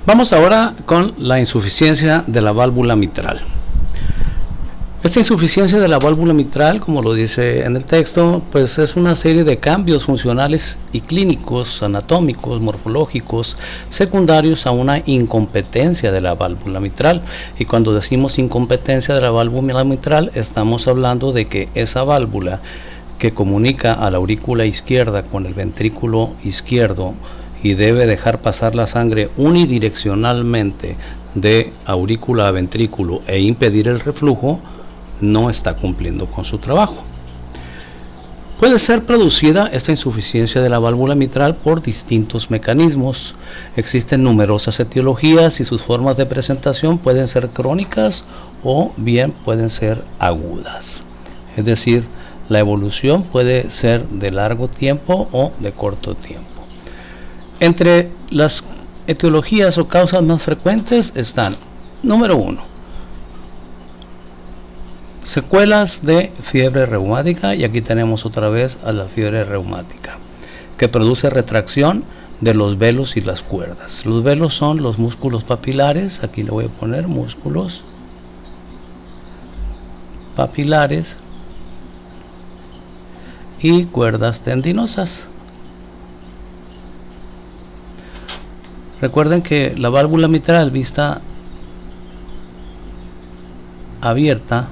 Vamos ahora con la insuficiencia de la válvula mitral. Esta insuficiencia de la válvula mitral, como lo dice en el texto, pues es una serie de cambios funcionales y clínicos, anatómicos, morfológicos, secundarios a una incompetencia de la válvula mitral. Y cuando decimos incompetencia de la válvula mitral, estamos hablando de que esa válvula que comunica a la aurícula izquierda con el ventrículo izquierdo y debe dejar pasar la sangre unidireccionalmente de aurícula a ventrículo e impedir el reflujo, no está cumpliendo con su trabajo. Puede ser producida esta insuficiencia de la válvula mitral por distintos mecanismos. Existen numerosas etiologías y sus formas de presentación pueden ser crónicas o bien pueden ser agudas. Es decir, la evolución puede ser de largo tiempo o de corto tiempo. Entre las etiologías o causas más frecuentes están, número 1, secuelas de fiebre reumática, y aquí tenemos otra vez a la fiebre reumática, que produce retracción de los velos y las cuerdas. Los velos son los músculos papilares, aquí le voy a poner músculos papilares, y cuerdas tendinosas. Recuerden que la válvula mitral vista abierta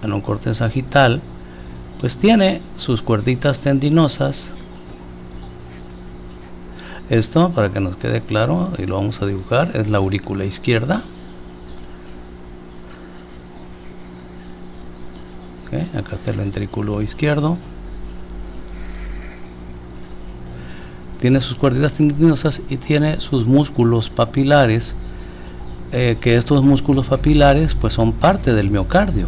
en un corte sagital, pues tiene sus cuerditas tendinosas. Esto, para que nos quede claro, y lo vamos a dibujar, es la aurícula izquierda. Okay, acá está el ventrículo izquierdo. Tiene sus cuerditas tendinosas y tiene sus músculos papilares, que estos músculos papilares pues son parte del miocardio.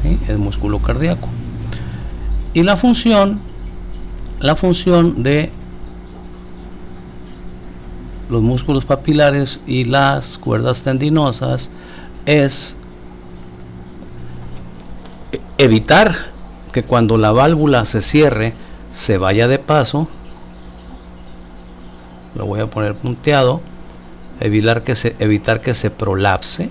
¿Sí? El músculo cardíaco. Y la función de los músculos papilares y las cuerdas tendinosas es evitar que cuando la válvula se cierre se vaya de paso. Lo voy a poner punteado. Evitar que se prolapse.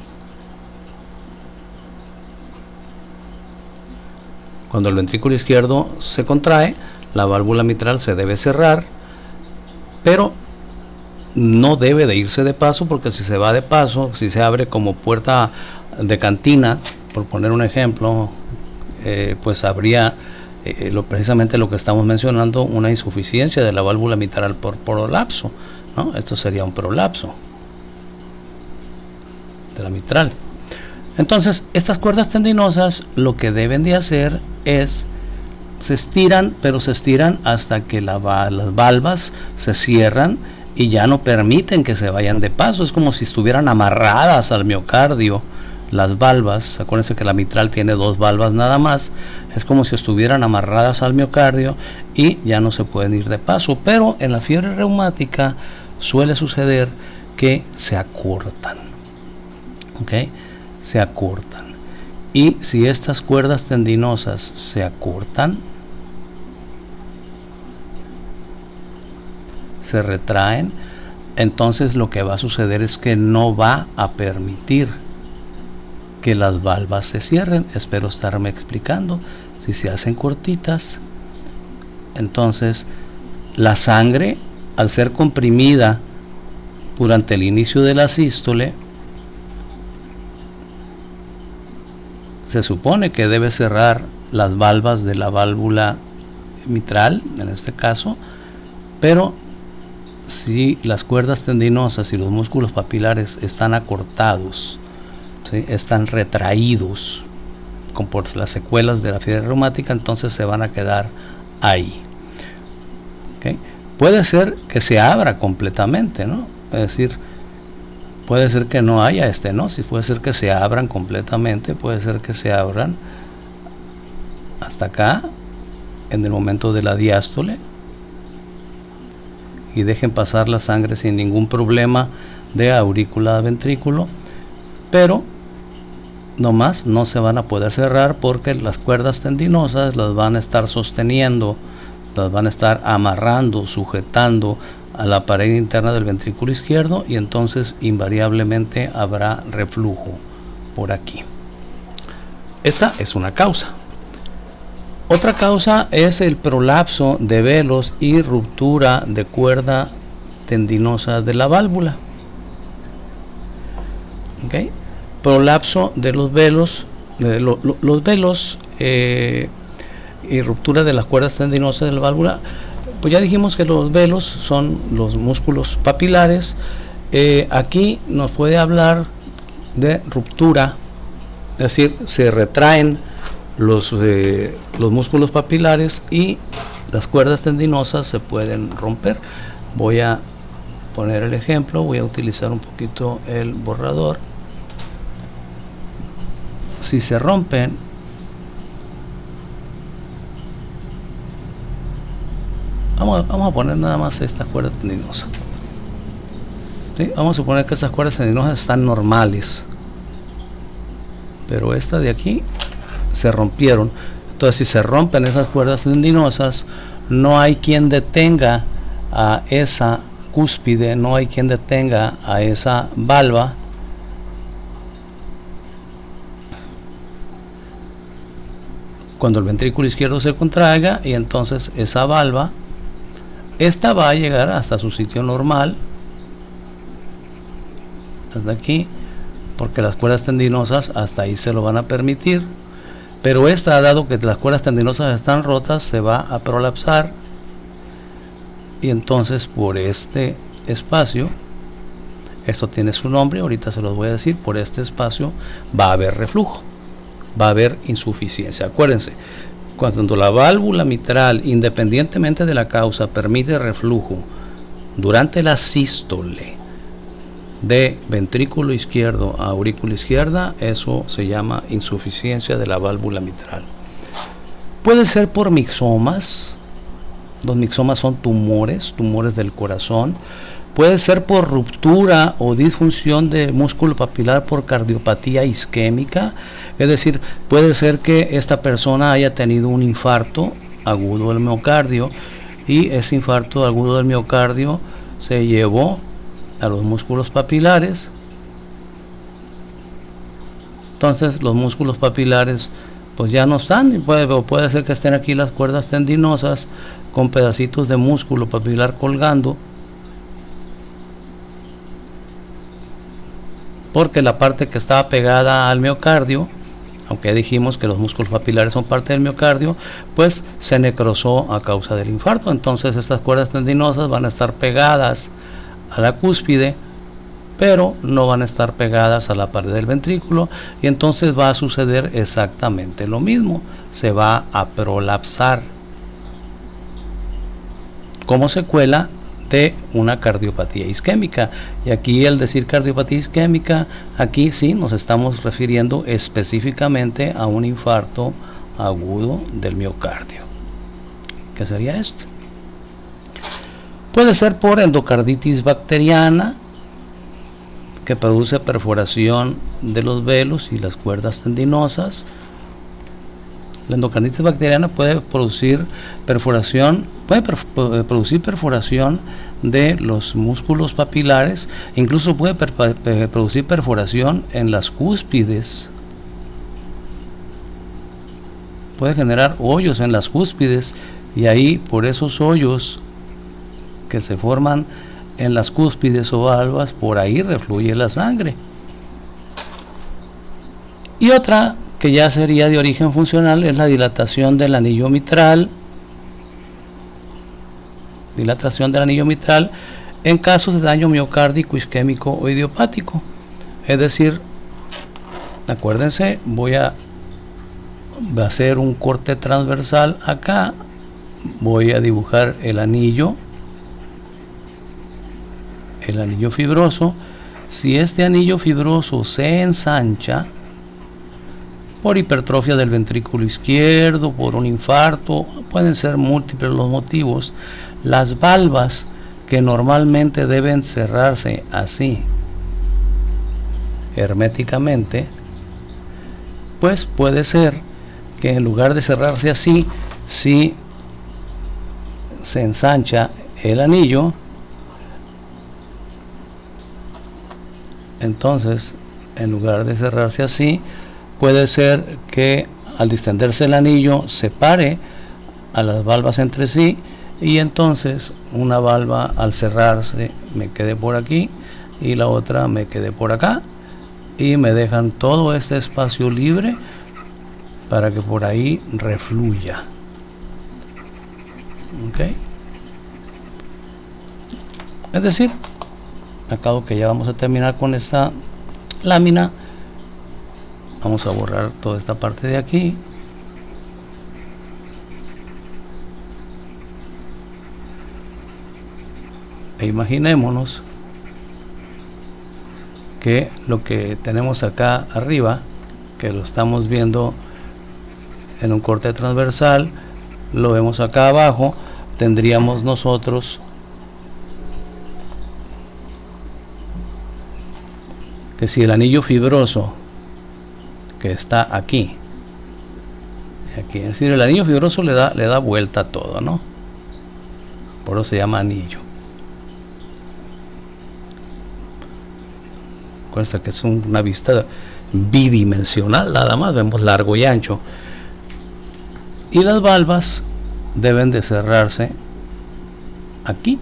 Cuando el ventrículo izquierdo se contrae, la válvula mitral se debe cerrar, pero no debe de irse de paso, porque si se va de paso, si se abre como puerta de cantina, por poner un ejemplo, pues habría precisamente lo que estamos mencionando, una insuficiencia de la válvula mitral por prolapso, ¿no? Esto sería un prolapso de la mitral. Entonces, estas cuerdas tendinosas lo que deben de hacer es, se estiran, pero se estiran hasta que las valvas se cierran y ya no permiten que se vayan de paso. Es como si estuvieran amarradas al miocardio. Las valvas, acuérdense que la mitral tiene 2 valvas nada más, es como si estuvieran amarradas al miocardio y ya no se pueden ir de paso. Pero en la fiebre reumática suele suceder que se acortan, ¿ok? Se acortan. Y si estas cuerdas tendinosas se acortan, se retraen, entonces lo que va a suceder es que no va a permitir que las valvas se cierren. Espero estarme explicando. Si se hacen cortitas, entonces la sangre, al ser comprimida durante el inicio de la sístole, se supone que debe cerrar las valvas de la válvula mitral, en este caso, pero si las cuerdas tendinosas y los músculos papilares están acortados, ¿sí?, están retraídos por las secuelas de la fiebre reumática, entonces se van a quedar ahí. ¿Okay? Puede ser que se abra completamente, ¿no? Es decir, puede ser que no haya estenosis, puede ser que se abran completamente, puede ser que se abran hasta acá en el momento de la diástole y dejen pasar la sangre sin ningún problema de aurícula a ventrículo, pero nomás no se van a poder cerrar porque las cuerdas tendinosas las van a estar sosteniendo las van a estar amarrando, sujetando a la pared interna del ventrículo izquierdo, y entonces invariablemente habrá reflujo por aquí. Esta es una causa. Otra causa es el prolapso de velos y ruptura de cuerda tendinosa de la válvula. ¿Okay? Prolapso de los velos, los velos y ruptura de las cuerdas tendinosas de la válvula. Pues ya dijimos que los velos son los músculos papilares. Aquí nos puede hablar de ruptura, es decir, se retraen los músculos papilares y las cuerdas tendinosas se pueden romper. Voy a poner el ejemplo, voy a utilizar un poquito el borrador. Si se rompen, vamos a poner nada más esta cuerda tendinosa. ¿Sí? Vamos a suponer que estas cuerdas tendinosas están normales, pero esta de aquí se rompieron. Entonces, si se rompen esas cuerdas tendinosas, no hay quien detenga a esa cúspide, no hay quien detenga a esa valva cuando el ventrículo izquierdo se contraiga, y entonces esa valva, esta va a llegar hasta su sitio normal, hasta aquí, porque las cuerdas tendinosas hasta ahí se lo van a permitir. Pero esta, dado que las cuerdas tendinosas están rotas, se va a prolapsar, y entonces por este espacio, esto tiene su nombre, ahorita se los voy a decir, por este espacio va a haber reflujo, va a haber insuficiencia. Acuérdense, cuando la válvula mitral, independientemente de la causa, permite reflujo durante la sístole de ventrículo izquierdo a aurícula izquierda, eso se llama insuficiencia de la válvula mitral. Puede ser por mixomas. Los mixomas son tumores del corazón. Puede ser por ruptura o disfunción de músculo papilar por cardiopatía isquémica, es decir, puede ser que esta persona haya tenido un infarto agudo del miocardio, y ese infarto agudo del miocardio se llevó a los músculos papilares. Entonces los músculos papilares pues ya no están, y puede ser que estén aquí las cuerdas tendinosas con pedacitos de músculo papilar colgando, porque la parte que estaba pegada al miocardio, aunque dijimos que los músculos papilares son parte del miocardio, pues se necrosó a causa del infarto. Entonces estas cuerdas tendinosas van a estar pegadas a la cúspide, pero no van a estar pegadas a la pared del ventrículo, y entonces va a suceder exactamente lo mismo, se va a prolapsar como secuela de una cardiopatía isquémica. Y aquí, al decir cardiopatía isquémica, aquí sí nos estamos refiriendo específicamente a un infarto agudo del miocardio. ¿Qué sería esto? Puede ser por endocarditis bacteriana, que produce perforación de los velos y las cuerdas tendinosas. La endocarditis bacteriana puede producir perforación, de los músculos papilares, incluso puede producir perforación en las cúspides, puede generar hoyos en las cúspides, y ahí, por esos hoyos que se forman en las cúspides o valvas, por ahí refluye la sangre. Y otra que ya sería de origen funcional es la dilatación del anillo mitral. Dilatación del anillo mitral en casos de daño miocárdico, isquémico o idiopático. Es decir, acuérdense, voy a hacer un corte transversal acá, voy a dibujar el anillo fibroso. Si este anillo fibroso se ensancha por hipertrofia del ventrículo izquierdo, por un infarto, pueden ser múltiples los motivos, las valvas que normalmente deben cerrarse así herméticamente, pues puede ser que en lugar de cerrarse así, si se ensancha el anillo, entonces en lugar de cerrarse así, puede ser que al distenderse el anillo separe a las valvas entre sí, y entonces una valva al cerrarse me quede por aquí y la otra me quede por acá, y me dejan todo este espacio libre para que por ahí refluya. ¿Okay? Es decir, acabo que ya vamos a terminar con esta lámina. Vamos a borrar toda esta parte de aquí. E imaginémonos que lo que tenemos acá arriba, que lo estamos viendo en un corte transversal, lo vemos acá abajo, tendríamos nosotros que si el anillo fibroso que está aquí, es decir, el anillo fibroso le da vuelta a todo, ¿no? Por eso se llama anillo. Acuérdense que es una vista bidimensional, nada más vemos largo y ancho, y las valvas deben de cerrarse aquí.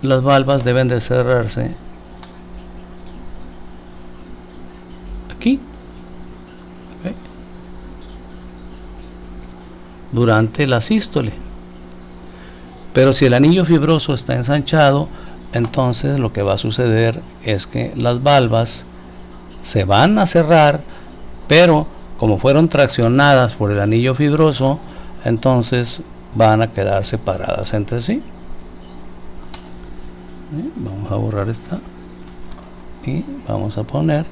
Las valvas deben de cerrarse aquí, ¿okay?, durante la sístole. Pero si el anillo fibroso está ensanchado, entonces lo que va a suceder es que las valvas se van a cerrar, pero como fueron traccionadas por el anillo fibroso, entonces van a quedar separadas entre sí. Vamos a borrar esta y vamos a poner,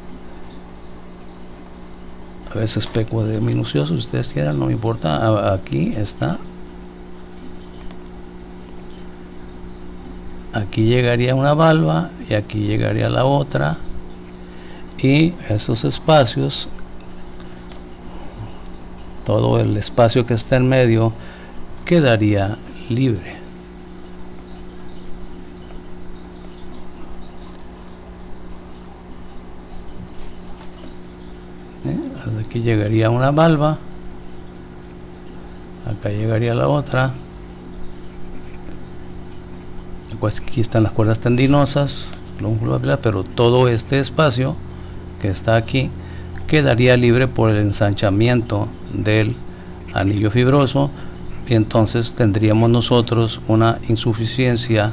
a veces peco de minucioso, si ustedes quieran, no me importa. Aquí está. Aquí llegaría una valva y aquí llegaría la otra, y esos espacios, todo el espacio que está en medio, quedaría libre. Aquí llegaría una valva, acá llegaría la otra. Pues aquí están las cuerdas tendinosas, pero todo este espacio que está aquí quedaría libre por el ensanchamiento del anillo fibroso, y entonces tendríamos nosotros una insuficiencia,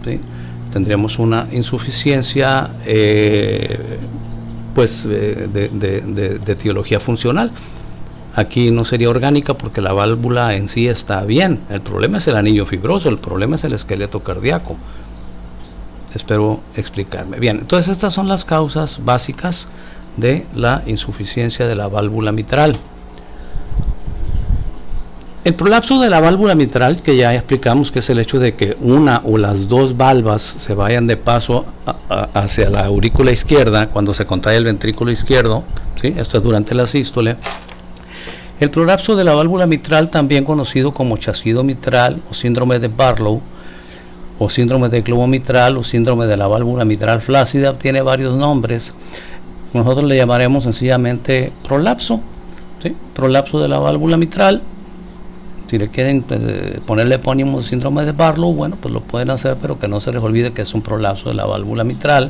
¿sí? Tendríamos una insuficiencia pues de etiología funcional. Aquí no sería orgánica porque la válvula en sí está bien. El problema es el anillo fibroso, el problema es el esqueleto cardíaco. Espero explicarme bien. Entonces estas son las causas básicas de la insuficiencia de la válvula mitral. El prolapso de la válvula mitral, que ya explicamos que es el hecho de que una o las dos valvas se vayan de paso hacia la aurícula izquierda cuando se contrae el ventrículo izquierdo, ¿sí? Esto es durante la sístole. El prolapso de la válvula mitral, también conocido como chasquido mitral o síndrome de Barlow o síndrome de globo mitral o síndrome de la válvula mitral flácida, tiene varios nombres. Nosotros le llamaremos sencillamente prolapso, ¿sí? Prolapso de la válvula mitral. Si le quieren ponerle epónimo síndrome de Barlow, bueno, pues lo pueden hacer, pero que no se les olvide que es un prolapso de la válvula mitral.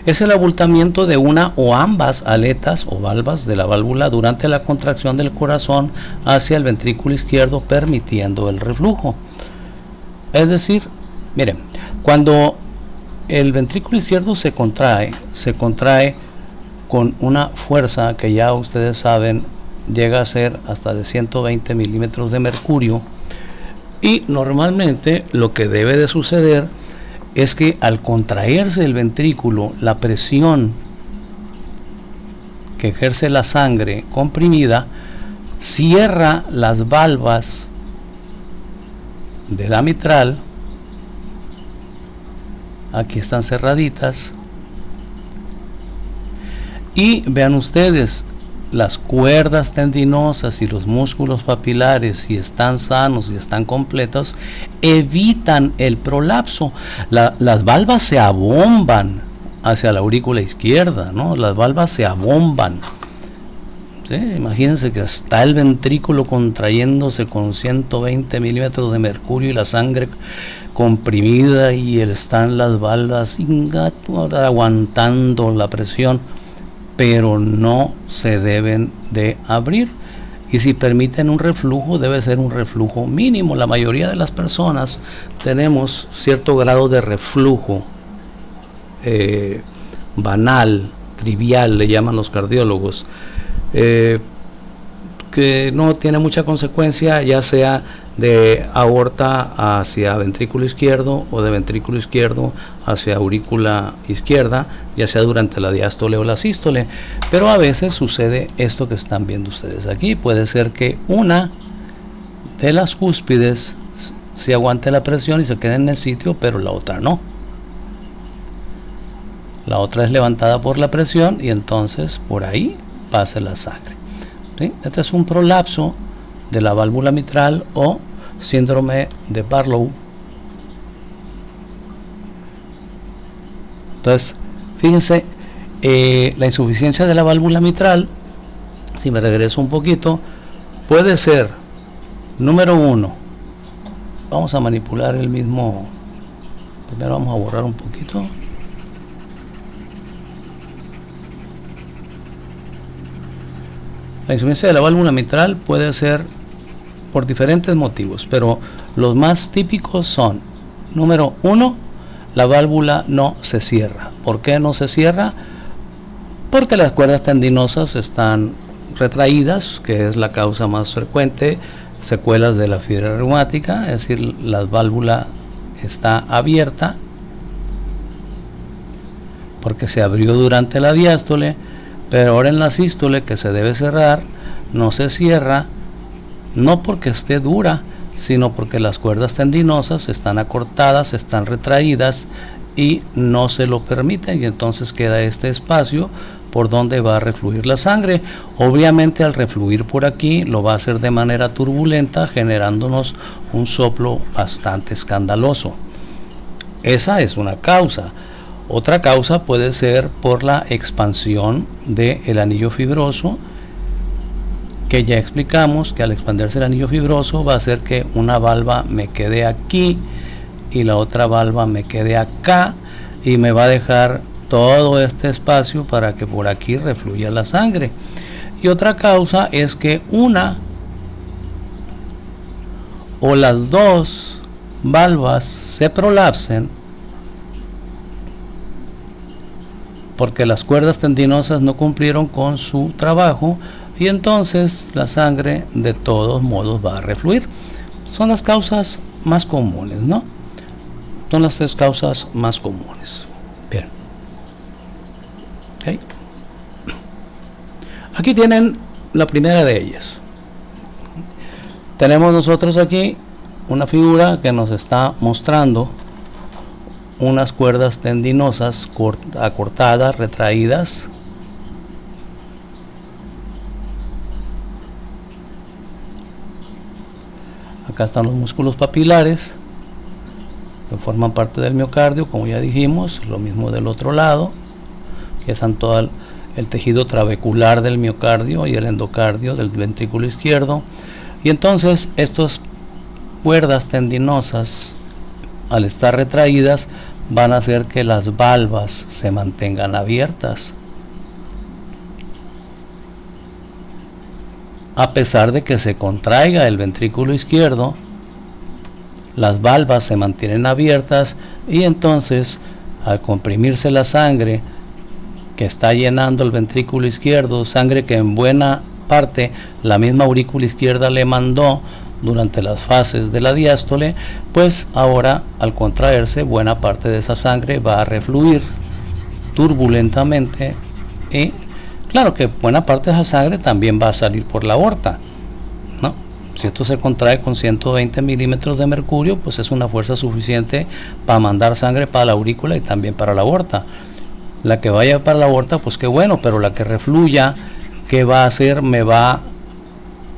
Es el abultamiento de una o ambas aletas o valvas de la válvula durante la contracción del corazón hacia el ventrículo izquierdo, permitiendo el reflujo. Es decir, miren, cuando el ventrículo izquierdo se contrae con una fuerza que ya ustedes saben llega a ser hasta de 120 milímetros de mercurio, y normalmente lo que debe de suceder es que al contraerse el ventrículo, la presión que ejerce la sangre comprimida cierra las valvas de la mitral. Aquí están cerraditas, Y vean ustedes, las cuerdas tendinosas y los músculos papilares, si están sanos y están completos, evitan el prolapso. Las valvas se abomban hacia la aurícula izquierda, ¿no? Las valvas se abomban. ¿Sí? Imagínense que está el ventrículo contrayéndose con 120 milímetros de mercurio y la sangre comprimida, y están las valvas aguantando la presión, pero no se deben de abrir. Y si permiten un reflujo, debe ser un reflujo mínimo. La mayoría de las personas tenemos cierto grado de reflujo banal, trivial, le llaman los cardiólogos, que no tiene mucha consecuencia, ya sea de aorta hacia ventrículo izquierdo o de ventrículo izquierdo hacia aurícula izquierda, ya sea durante la diástole o la sístole. Pero a veces sucede esto que están viendo ustedes aquí. Puede ser que una de las cúspides se aguante la presión y se quede en el sitio, pero la otra no. La otra es levantada por la presión y entonces por ahí pasa la sangre. ¿Sí? Este es un prolapso de la válvula mitral o síndrome de Barlow. Entonces, fíjense, la insuficiencia de la válvula mitral, si me regreso un poquito, puede ser, número uno, vamos a manipular el mismo, primero vamos a borrar un poquito. La insuficiencia de la válvula mitral puede ser por diferentes motivos, pero los más típicos son, número uno, la válvula no se cierra. ¿Por qué no se cierra? Porque las cuerdas tendinosas están retraídas, que es la causa más frecuente, secuelas de la fiebre reumática, es decir, la válvula está abierta porque se abrió durante la diástole, pero ahora en la sístole, que se debe cerrar, no se cierra, no porque esté dura, sino porque las cuerdas tendinosas están acortadas, están retraídas y no se lo permiten, y entonces queda este espacio por donde va a refluir la sangre. Obviamente al refluir por aquí lo va a hacer de manera turbulenta, generándonos un soplo bastante escandaloso. Esa es una causa. Otra causa puede ser por la expansión del anillo fibroso, que ya explicamos que al expandirse el anillo fibroso va a hacer que una valva me quede aquí y la otra valva me quede acá, y me va a dejar todo este espacio para que por aquí refluya la sangre. Y otra causa es que una o las dos valvas se prolapsen porque las cuerdas tendinosas no cumplieron con su trabajo, y entonces la sangre de todos modos va a refluir. Son las causas más comunes, ¿no? Son las tres causas más comunes. Bien. Okay. Aquí tienen la primera de ellas. Tenemos nosotros aquí una figura que nos está mostrando unas cuerdas tendinosas acortadas, retraídas. Acá están los músculos papilares que forman parte del miocardio, como ya dijimos. Lo mismo del otro lado, que están todo el tejido trabecular del miocardio y el endocardio del ventrículo izquierdo. Y entonces estas cuerdas tendinosas, al estar retraídas, van a hacer que las valvas se mantengan abiertas, a pesar de que se contraiga el ventrículo izquierdo. Las valvas se mantienen abiertas, y entonces al comprimirse la sangre que está llenando el ventrículo izquierdo, sangre que en buena parte la misma aurícula izquierda le mandó durante las fases de la diástole, pues ahora al contraerse buena parte de esa sangre va a refluir turbulentamente, y claro que buena parte de esa sangre también va a salir por la aorta, ¿no? Si esto se contrae con 120 milímetros de mercurio, pues es una fuerza suficiente para mandar sangre para la aurícula y también para la aorta. La que vaya para la aorta, pues qué bueno, pero la que refluya, ¿qué va a hacer? Me va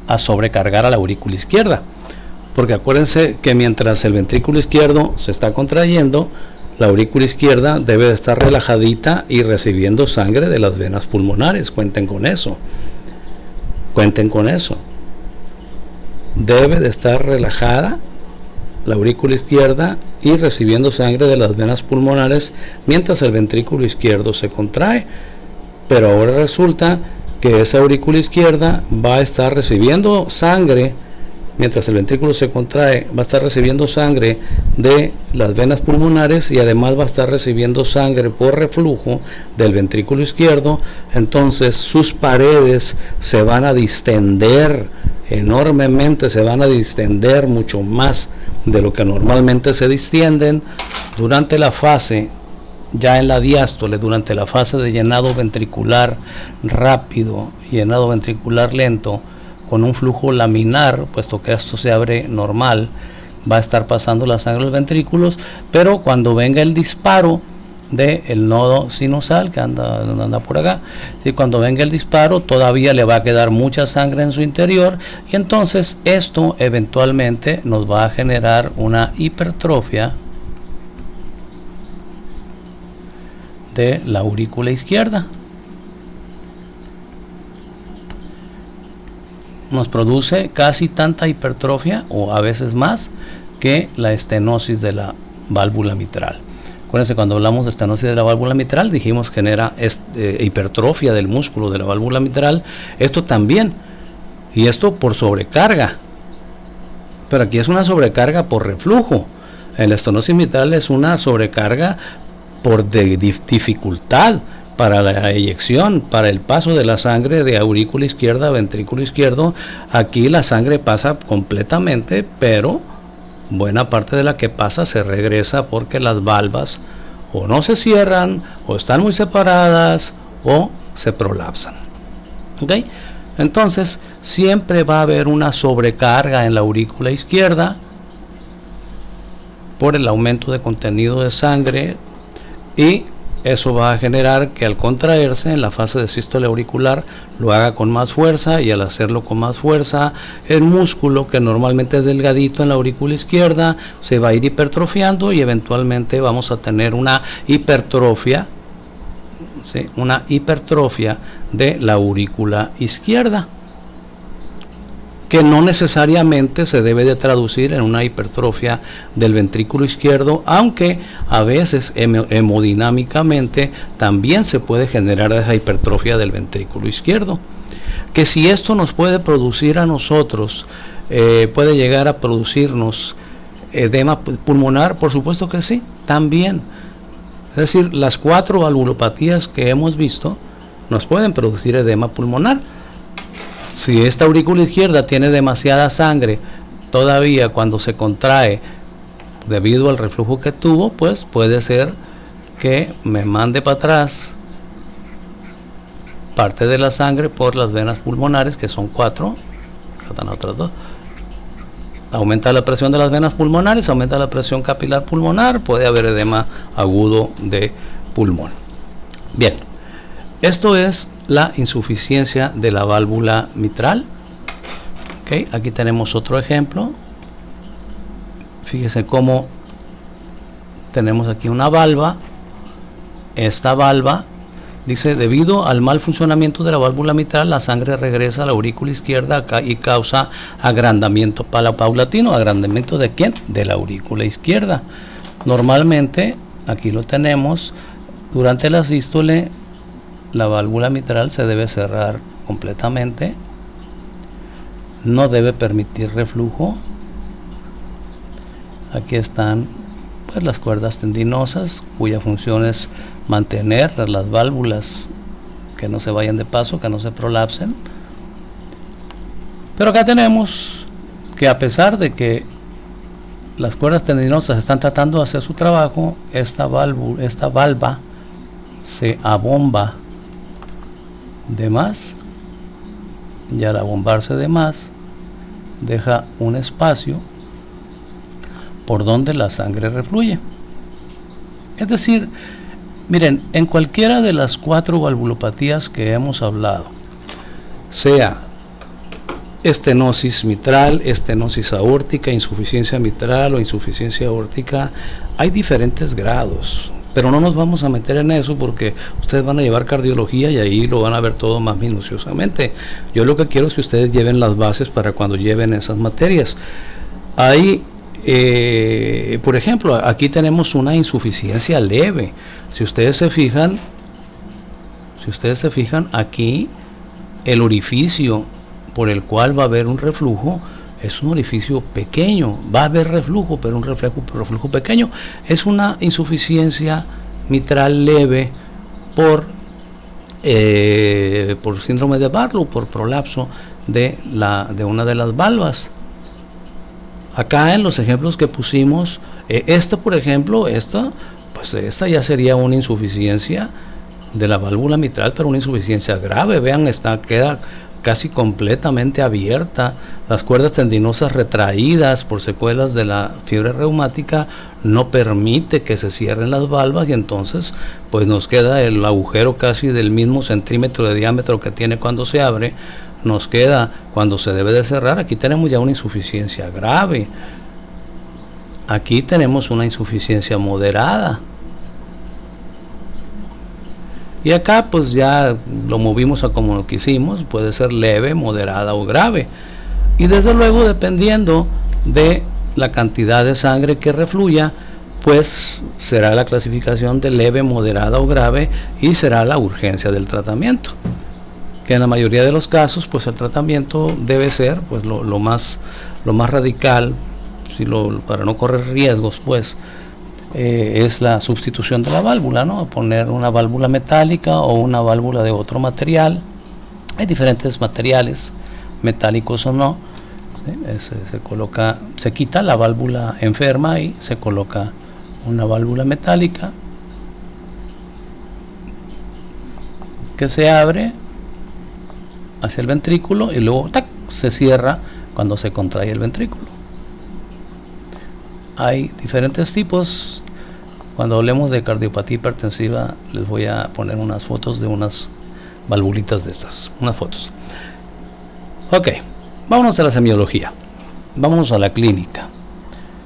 a sobrecargar a la aurícula izquierda. Porque acuérdense que mientras el ventrículo izquierdo se está contrayendo, la aurícula izquierda debe de estar relajadita y recibiendo sangre de las venas pulmonares. Cuenten con eso. Cuenten con eso. Debe de estar relajada la aurícula izquierda y recibiendo sangre de las venas pulmonares mientras el ventrículo izquierdo se contrae. Pero ahora resulta que esa aurícula izquierda va a estar recibiendo sangre, mientras el ventrículo se contrae, va a estar recibiendo sangre de las venas pulmonares y además va a estar recibiendo sangre por reflujo del ventrículo izquierdo. Entonces sus paredes se van a distender enormemente, se van a distender mucho más de lo que normalmente se distienden durante la fase, ya en la diástole, durante la fase de llenado ventricular rápido y llenado ventricular lento, con un flujo laminar, puesto que esto se abre normal, va a estar pasando la sangre a los ventrículos, pero cuando venga el disparo del nodo sinusal que anda por acá, y cuando venga el disparo todavía le va a quedar mucha sangre en su interior, y entonces esto eventualmente nos va a generar una hipertrofia de la aurícula izquierda. Nos produce casi tanta hipertrofia o a veces más que la estenosis de la válvula mitral. Acuérdense, cuando hablamos de estenosis de la válvula mitral dijimos que genera hipertrofia del músculo de la válvula mitral. Esto también, y esto por sobrecarga, pero aquí es una sobrecarga por reflujo. En la estenosis mitral es una sobrecarga por dificultad para la eyección, para el paso de la sangre de aurícula izquierda a ventrículo izquierdo. Aquí la sangre pasa completamente, pero buena parte de la que pasa se regresa porque las valvas o no se cierran, o están muy separadas, o se prolapsan. ¿Ok? Entonces siempre va a haber una sobrecarga en la aurícula izquierda por el aumento de contenido de sangre, y eso va a generar que al contraerse en la fase de sístole auricular lo haga con más fuerza, y al hacerlo con más fuerza el músculo, que normalmente es delgadito en la aurícula izquierda, se va a ir hipertrofiando y eventualmente vamos a tener una hipertrofia, ¿sí? Una hipertrofia de la aurícula izquierda, que no necesariamente se debe de traducir en una hipertrofia del ventrículo izquierdo, aunque a veces hemodinámicamente también se puede generar esa hipertrofia del ventrículo izquierdo. Que si esto nos puede producir a nosotros, puede llegar a producirnos edema pulmonar, por supuesto que sí, también. Es decir, las 4 valvulopatías que hemos visto nos pueden producir edema pulmonar. Si esta aurícula izquierda tiene demasiada sangre todavía cuando se contrae debido al reflujo que tuvo, pues puede ser que me mande para atrás parte de la sangre por las venas pulmonares, que son 4, faltan otras 2. Aumenta la presión de las venas pulmonares, aumenta la presión capilar pulmonar, puede haber edema agudo de pulmón. Bien, esto es la insuficiencia de la válvula mitral. Okay, aquí tenemos otro ejemplo. Fíjense cómo tenemos aquí una valva. Esta valva dice: debido al mal funcionamiento de la válvula mitral, la sangre regresa a la aurícula izquierda acá y causa agrandamiento paulatino. ¿Agrandamiento de quién? De la aurícula izquierda. Normalmente, aquí lo tenemos, durante la sístole la válvula mitral se debe cerrar completamente, no debe permitir reflujo. Aquí están pues las cuerdas tendinosas, cuya función es mantener las válvulas que no se vayan de paso, que no se prolapsen. Pero acá tenemos que, a pesar de que las cuerdas tendinosas están tratando de hacer su trabajo, esta valva se abomba de más, y al abombarse de más deja un espacio por donde la sangre refluye. Es decir, Miren, en cualquiera de las 4 valvulopatías que hemos hablado, sea estenosis mitral, estenosis aórtica, insuficiencia mitral o insuficiencia aórtica, hay diferentes grados, pero no nos vamos a meter en eso porque ustedes van a llevar cardiología y ahí lo van a ver todo más minuciosamente. Yo lo que quiero es que ustedes lleven las bases para cuando lleven esas materias. Hay, por ejemplo, aquí tenemos una insuficiencia leve. Si ustedes se fijan, aquí el orificio por el cual va a haber un reflujo es un orificio pequeño. Va a haber reflujo, pero un reflujo pequeño. Es una insuficiencia mitral leve por síndrome de Barlow, por prolapso de una de las valvas. Acá en los ejemplos que pusimos, por ejemplo, esta ya sería una insuficiencia de la válvula mitral, pero una insuficiencia grave. Vean, queda casi completamente abierta, las cuerdas tendinosas retraídas por secuelas de la fiebre reumática no permite que se cierren las valvas, y entonces pues nos queda el agujero casi del mismo centímetro de diámetro que tiene cuando se abre, nos queda cuando se debe de cerrar. Aquí tenemos ya una insuficiencia grave. Aquí tenemos una insuficiencia moderada. Y acá pues ya lo movimos a como lo quisimos, puede ser leve, moderada o grave. Y desde luego, dependiendo de la cantidad de sangre que refluya, pues será la clasificación de leve, moderada o grave, y será la urgencia del tratamiento. Que en la mayoría de los casos pues el tratamiento debe ser pues lo más radical, para no correr riesgos, pues es la sustitución de la válvula, ¿no? Poner una válvula metálica o una válvula de otro material. Hay diferentes materiales, metálicos o no. Se quita la válvula enferma y se coloca una válvula metálica que se abre hacia el ventrículo y luego ¡tac!, se cierra cuando se contrae el ventrículo. Hay diferentes tipos. Cuando hablemos de cardiopatía hipertensiva les voy a poner unas fotos de unas valvulitas de estas, unas fotos. Ok, vámonos a la semiología, vámonos a la clínica.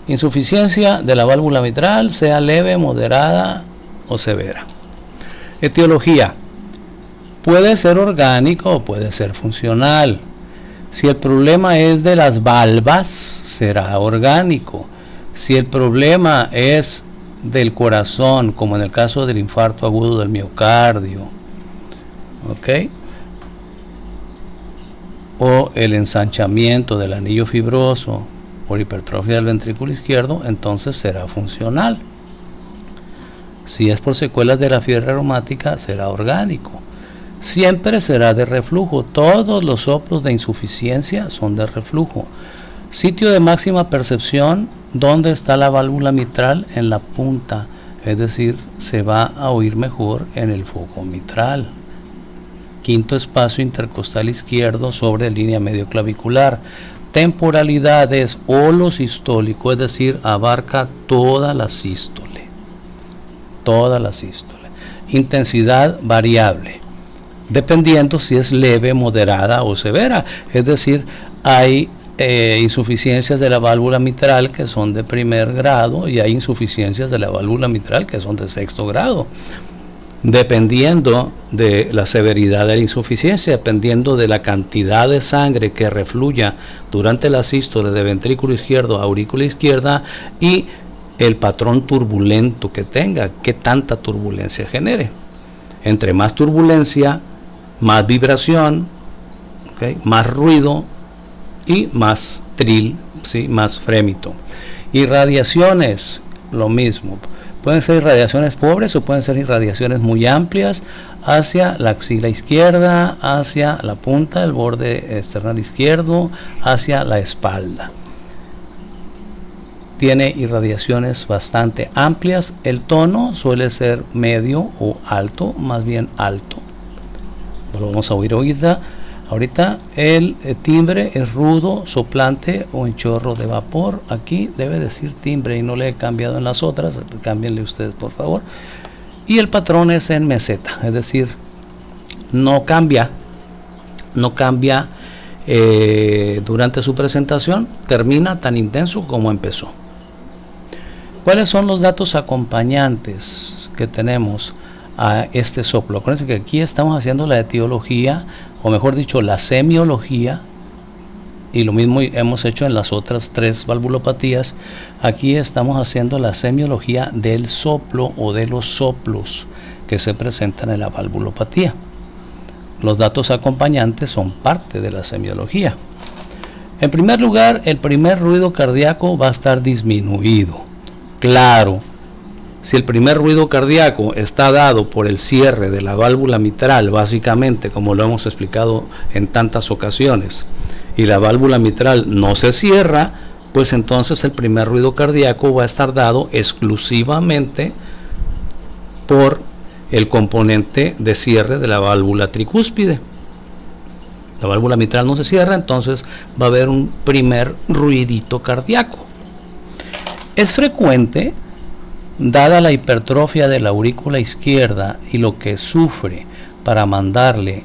Insuficiencia de la válvula mitral, sea leve, moderada o severa. Etiología: puede ser orgánico o puede ser funcional. Si el problema es de las valvas, será orgánico. Si el problema es del corazón, como en el caso del infarto agudo del miocardio, ¿ok?, o el ensanchamiento del anillo fibroso por hipertrofia del ventrículo izquierdo, entonces será funcional. Si es por secuelas de la fiebre reumática, será orgánico. Siempre será de reflujo. Todos los soplos de insuficiencia son de reflujo. Sitio de máxima percepción: ¿dónde está la válvula mitral? En la punta, es decir, se va a oír mejor en el foco mitral. Quinto espacio intercostal izquierdo sobre línea medio clavicular. Temporalidad es holo sistólico, es decir, abarca toda la sístole. Toda la sístole. Intensidad variable, dependiendo si es leve, moderada o severa. Es decir, hay insuficiencias de la válvula mitral que son de primer grado y hay insuficiencias de la válvula mitral que son de sexto grado. Dependiendo de la severidad de la insuficiencia, dependiendo de la cantidad de sangre que refluya durante la sístole de ventrículo izquierdo a aurícula izquierda y el patrón turbulento que tenga, qué tanta turbulencia genere. Entre más turbulencia, más vibración, ¿okay?, más ruido y más tril, ¿sí?, más frémito. Irradiaciones, lo mismo. Pueden ser irradiaciones pobres o pueden ser irradiaciones muy amplias hacia la axila izquierda, hacia la punta del borde external izquierdo, hacia la espalda. Tiene irradiaciones bastante amplias. El tono suele ser medio o alto, más bien alto. Lo vamos a oír ahorita. El timbre es rudo, soplante o en chorro de vapor. Aquí debe decir timbre y no le he cambiado en las otras. Cámbienle ustedes, por favor. y el patrón es en meseta, es decir, no cambia durante su presentación, termina tan intenso como empezó. ¿Cuáles son los datos acompañantes que tenemos a este soplo? Acuérdense que aquí estamos haciendo la etiología, o mejor dicho, la semiología, y lo mismo hemos hecho en las otras 3 valvulopatías. Aquí estamos haciendo la semiología del soplo o de los soplos que se presentan en la valvulopatía. Los datos acompañantes son parte de la semiología. En primer lugar, el primer ruido cardíaco va a estar disminuido. Claro, si el primer ruido cardíaco está dado por el cierre de la válvula mitral, básicamente, como lo hemos explicado en tantas ocasiones, y la válvula mitral no se cierra, pues entonces el primer ruido cardíaco va a estar dado exclusivamente por el componente de cierre de la válvula tricúspide. La válvula mitral no se cierra, entonces va a haber un primer ruidito cardíaco. Es frecuente, dada la hipertrofia de la aurícula izquierda y lo que sufre para mandarle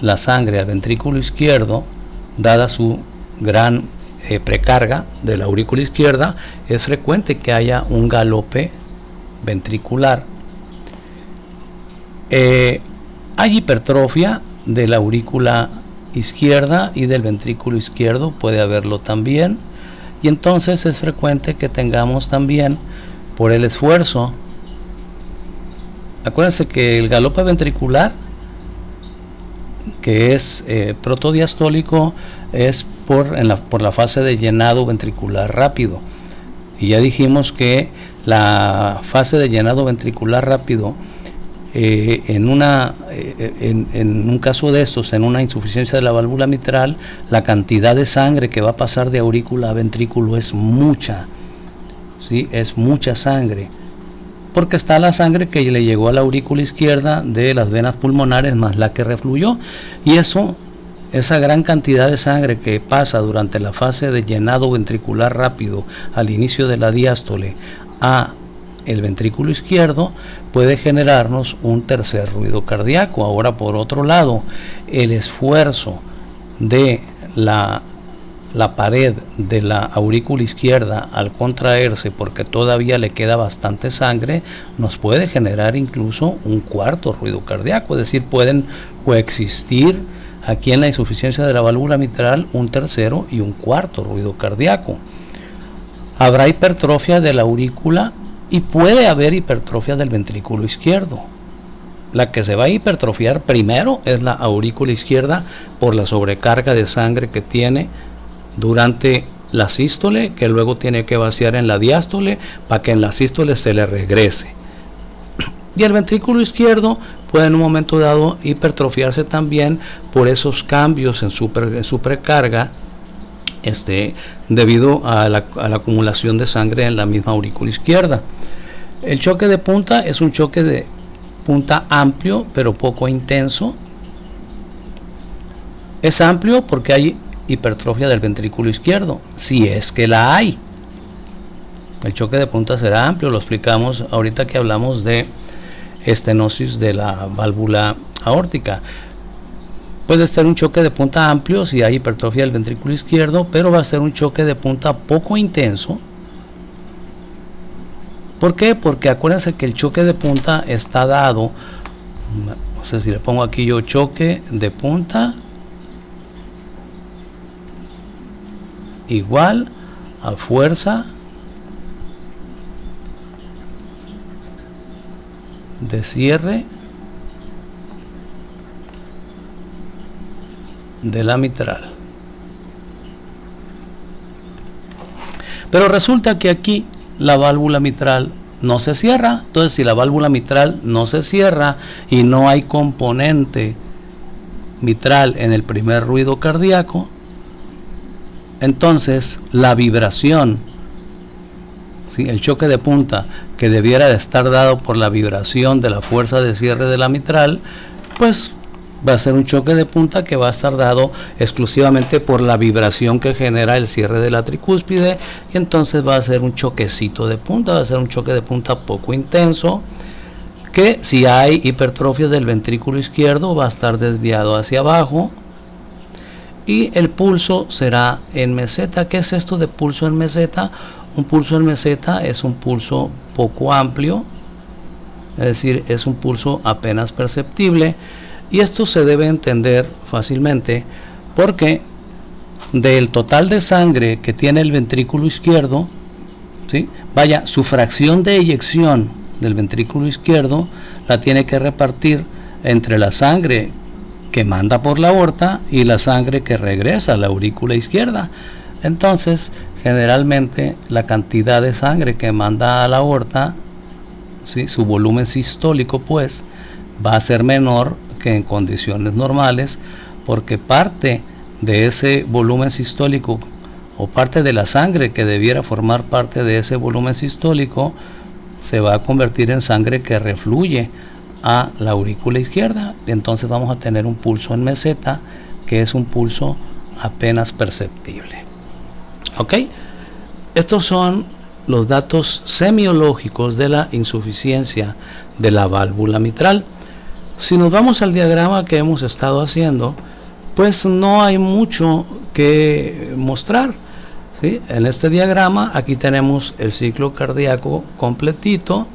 la sangre al ventrículo izquierdo, dada su gran precarga de la aurícula izquierda, es frecuente que haya un galope ventricular. Hay hipertrofia de la aurícula izquierda y del ventrículo izquierdo, puede haberlo también, y entonces es frecuente que tengamos también, por el esfuerzo, acuérdense que el galope ventricular, que es protodiastólico, es por la fase de llenado ventricular rápido, y ya dijimos que la fase de llenado ventricular rápido, en un caso de estos, en una insuficiencia de la válvula mitral, la cantidad de sangre que va a pasar de aurícula a ventrículo es mucha, ¿sí? Es mucha sangre, porque está la sangre que le llegó a la aurícula izquierda de las venas pulmonares más la que refluyó, y esa gran cantidad de sangre que pasa durante la fase de llenado ventricular rápido al inicio de la diástole a el ventrículo izquierdo puede generarnos un tercer ruido cardíaco. Ahora, por otro lado, el esfuerzo de la pared de la aurícula izquierda al contraerse, porque todavía le queda bastante sangre, nos puede generar incluso un cuarto ruido cardíaco, es decir, pueden coexistir aquí en la insuficiencia de la válvula mitral un tercero y un cuarto ruido cardíaco. Habrá hipertrofia de la aurícula y puede haber hipertrofia del ventrículo izquierdo. La que se va a hipertrofiar primero es la aurícula izquierda por la sobrecarga de sangre que tiene durante la sístole, que luego tiene que vaciar en la diástole para que en la sístole se le regrese. Y el ventrículo izquierdo puede en un momento dado hipertrofiarse también por esos cambios en su precarga, debido a la acumulación de sangre en la misma aurícula izquierda. El choque de punta es un choque de punta amplio pero poco intenso. Es amplio porque hay hipertrofia del ventrículo izquierdo, si es que la hay. El choque de punta será amplio, lo explicamos ahorita que hablamos de estenosis de la válvula aórtica. Puede ser un choque de punta amplio si hay hipertrofia del ventrículo izquierdo, pero va a ser un choque de punta poco intenso. ¿Por qué? Porque acuérdense que el choque de punta está dado, no sé si le pongo aquí yo, choque de punta igual a fuerza de cierre de la mitral. Pero resulta que aquí la válvula mitral no se cierra. Entonces, si la válvula mitral no se cierra y no hay componente mitral en el primer ruido cardíaco, entonces la vibración, ¿sí?, el choque de punta que debiera de estar dado por la vibración de la fuerza de cierre de la mitral, pues va a ser un choque de punta que va a estar dado exclusivamente por la vibración que genera el cierre de la tricúspide, y entonces va a ser un choquecito de punta, va a ser un choque de punta poco intenso, que si hay hipertrofia del ventrículo izquierdo va a estar desviado hacia abajo y el pulso será en meseta. ¿Qué es esto de pulso en meseta? Un pulso en meseta es un pulso poco amplio, es decir, es un pulso apenas perceptible, y esto se debe entender fácilmente porque del total de sangre que tiene el ventrículo izquierdo, ¿sí? Vaya, su fracción de eyección del ventrículo izquierdo la tiene que repartir entre la sangre que manda por la aorta y la sangre que regresa a la aurícula izquierda. Entonces, generalmente la cantidad de sangre que manda a la aorta, ¿sí? Su volumen sistólico pues va a ser menor que en condiciones normales, porque parte de ese volumen sistólico o parte de la sangre que debiera formar parte de ese volumen sistólico se va a convertir en sangre que refluye a la aurícula izquierda. Entonces vamos a tener un pulso en meseta, que es un pulso apenas perceptible. ¿Ok? Estos son los datos semiológicos de la insuficiencia de la válvula mitral. Si nos vamos al diagrama que hemos estado haciendo, pues no hay mucho que mostrar, ¿sí? En este diagrama aquí tenemos el ciclo cardíaco completito.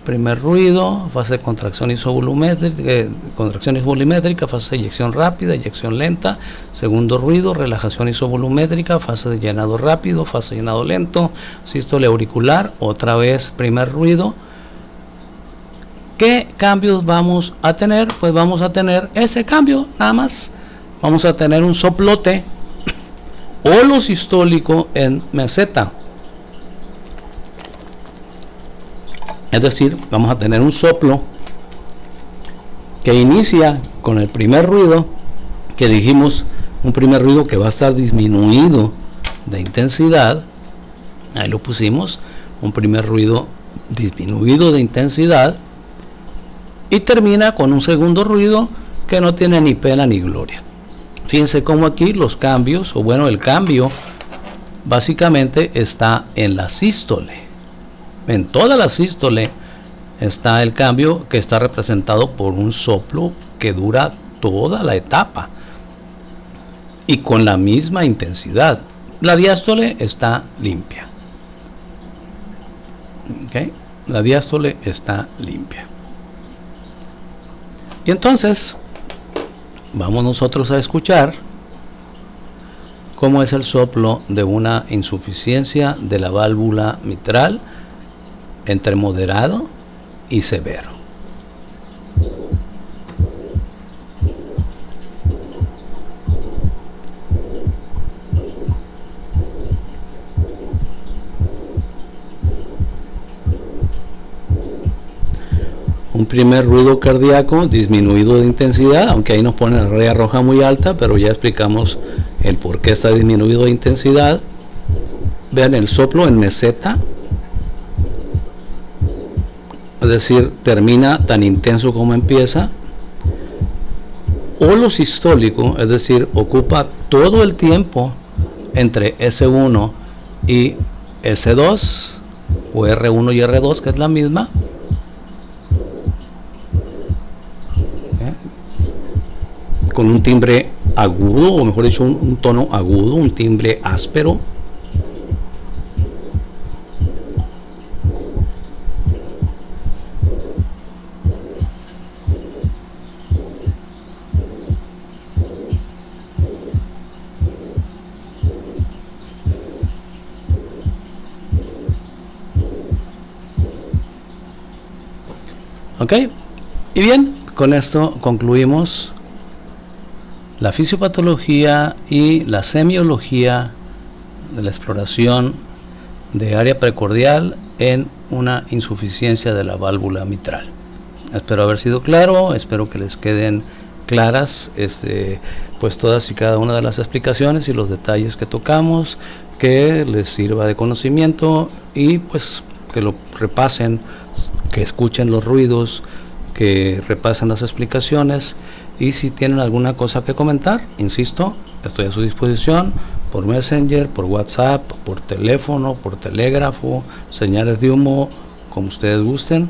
Primer ruido, fase de contracción isovolumétrica, fase de eyección rápida, eyección lenta. Segundo ruido, relajación isovolumétrica, fase de llenado rápido, fase de llenado lento, sístole auricular, otra vez primer ruido. ¿Qué cambios vamos a tener? Pues vamos a tener ese cambio, nada más. Vamos a tener un soplote holosistólico en meseta. Es decir, vamos a tener un soplo que inicia con el primer ruido, que dijimos, un primer ruido que va a estar disminuido de intensidad. Ahí lo pusimos, un primer ruido disminuido de intensidad, y termina con un segundo ruido que no tiene ni pena ni gloria. Fíjense cómo aquí los cambios, o bueno, el cambio básicamente está en la sístole. En toda la sístole está el cambio, que está representado por un soplo que dura toda la etapa y con la misma intensidad. La diástole está limpia. ¿Okay? La diástole está limpia. Y entonces vamos nosotros a escuchar cómo es el soplo de una insuficiencia de la válvula mitral entre moderado y severo. Un primer ruido cardíaco disminuido de intensidad, aunque ahí nos pone la raya roja muy alta, pero ya explicamos el por qué está disminuido de intensidad. Vean el soplo en meseta, es decir, termina tan intenso como empieza. Holosistólico, es decir, ocupa todo el tiempo entre S1 y S2, o R1 y R2, que es la misma. Con un timbre agudo, o mejor dicho, un tono agudo, un timbre áspero. Ok, y bien, con esto concluimos la fisiopatología y la semiología de la exploración de área precordial en una insuficiencia de la válvula mitral. Espero haber sido claro, espero que les queden claras pues todas y cada una de las explicaciones y los detalles que tocamos, que les sirva de conocimiento y pues que lo repasen, que escuchen los ruidos, que repasen las explicaciones. Y si tienen alguna cosa que comentar, insisto, estoy a su disposición por Messenger, por WhatsApp, por teléfono, por telégrafo, señales de humo, como ustedes gusten.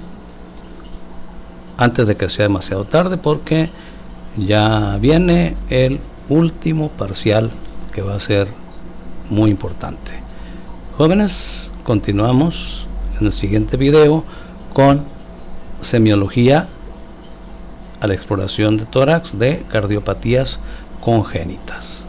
antes de que sea demasiado tarde, porque ya viene el último parcial que va a ser muy importante. Jóvenes, continuamos en el siguiente video con semiología a la exploración de tórax de cardiopatías congénitas.